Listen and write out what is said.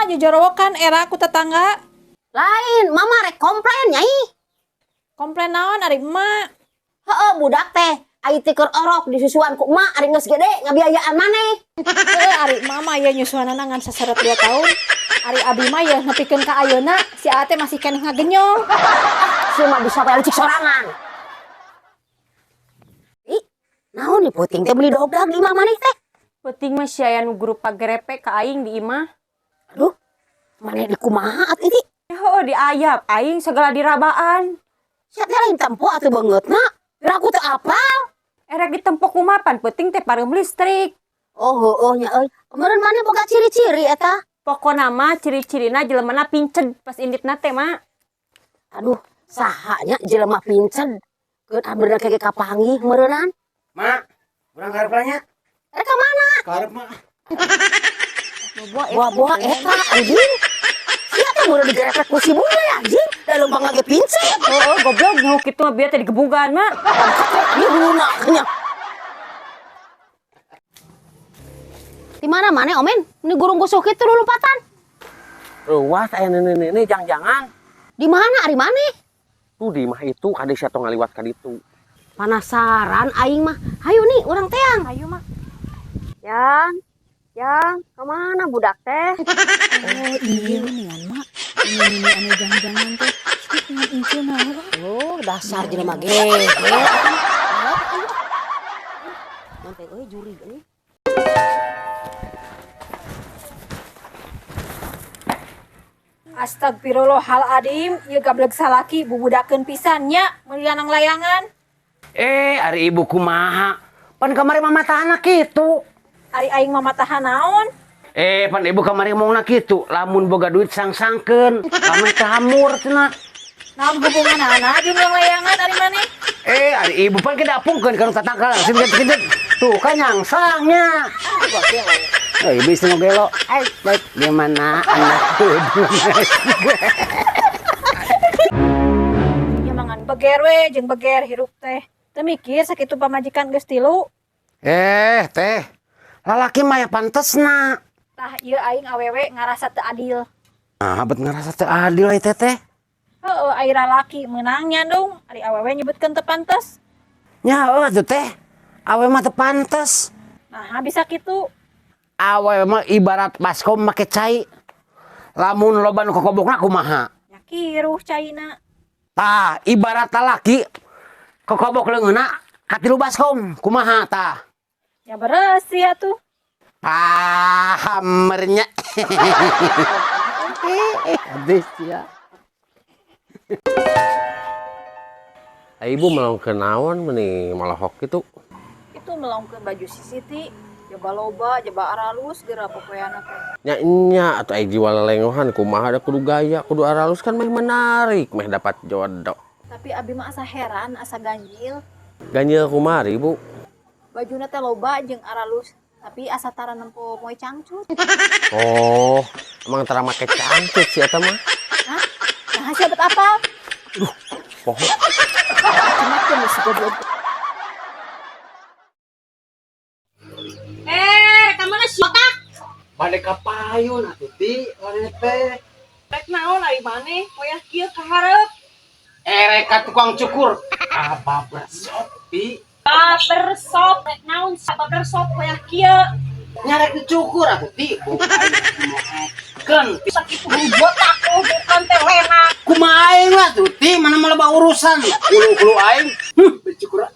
Kumaha jojorowokan era ku tetangga? Lain, mama rek komplain nyai. Komplain naon ari emak? Heeh, budak teh. Ai teh keur orok disusuan ku emak ari geus gede ngabiayaan maneh. Ari mama ya nyusuanana ngan saseret 2 tahun. Ari abi mah ya nepikeun ka ayeuna si ate masih keneh ngagenyong. Si mah bisa bae cik sorangan. Ih, naon nih puting teh beli dogdag di imah maneh teh? Penting mah si aya nu grup pagerepe ka aing di imah. Aduh, maneh di kumaha atuh ini? Heuh diayap aing segala dirabaan. Sia teh lain tempo atuh beungeutna. Geura aku teh apal. Erek ditempok kumapan penting teh pareum listrik. Oh heueuh nya euy. Meureun maneh boga ciri-ciri eta. Pokona mah ciri-cirina jelemana pinced pas inditna teh mah. Aduh, saha nya jelema pincen. Keun bener kege kapanggih meureunan. Mak, urang karepnya. Rek ka mana? Karep mah. Buah-buah eta anjing. Sia teh meureun digerepek ku si bule anjing. Da leumpang lagi pincen. Heuh goblok nyaho kitu mah bieu teh digebugan mah. Ieu duluna nya. Di mana maneh Omen? Ini gurung gusuk kitu lulumpatan. Ruas aya nenek-nenek jangan-jangan. Di mana ari maneh? Tuh di mah itu kade sia tong ngaliwat ka ditu. Penasaran aing mah. Hayu nih urang teang. Ayo mah. Yang, kemana budak teh? Oh iya mendingan mak. Ini anu jangan-jangan teh. Ngan inceu naon? Oh, dasar jelema geger. Nanti euy juri euy. Astagfirullahaladzim, ieu gablek salaki bubudakeun pisan nya meulianang layangan. Ari ibu kumaha? Pan kamari mamatahana kitu. Ari aing mah matahan naon? Pan ibu kamari ngomongna kitu, lamun boga duit sang-sangkeun, pameh teh hamur cenah. Naon hubunganana jeung layangan ari maneh? Ari ibu pan kedapungkeun kana tatangkal, sing tuh kan nyangsangnya. Ibu istri ngogelo. Baik, gimana anakku? Ya mangan beger we jeung beger hirup teh. Teu mikir sakitu pamajikan geus 3. Teh. Lalaki mah ya pantesna. Tah ieu aing awewe ngarasa teu adil. Nah, abet ngerasa teu adil ai teteh. Heueuh ai lalaki meunang nyandung, ari awewe nyebutkeun teu pantes. Nya tuh teh. Awe mah teu pantes. Nah, bisa kitu. Awe mah ibarat baskom make cai. Lamun loba nu kokobokna kumaha? Ya kiruh caina. Tah, ibarat lalaki kokobok leungeuna katilu baskom, kumaha tah? Ya beresih atuh. Hamernya. Habis ya. Ibu melongkeun naon meuni malahok kitu? Itu melongkeun baju si Siti. Coba loba, coba aralus geura popoeana teh. Nya atuh ai jiwa lelengohan kumaha da kudu gaya, kudu aralus kan meh menarik, meh dapat jodoh. Tapi abi mah asa heran, asa ganjil. Ganjil kumaha Ibu? Bajuna teh loba jeung aralus, tapi asa tara nempo moe cangcut. Oh, emang tara make cangcut sih eta mah. Hah? Nah, siapa apa? Poho. Cuma geus goblok. Kamana si otak? Bade ka payun atuh ti, wane teh. Rek naon ari maneh? Poyah kieu ka hareup. Rek ka tukang cukur. Babar sopi. Barber shop rek naon barber shop poyah kieu. Nyarek dicukur atuh ti, kan Sakitu botak bukan teh lena. kumaha aing lah tuh ti, mana mah loba urusan. Ulu aing. Dicukur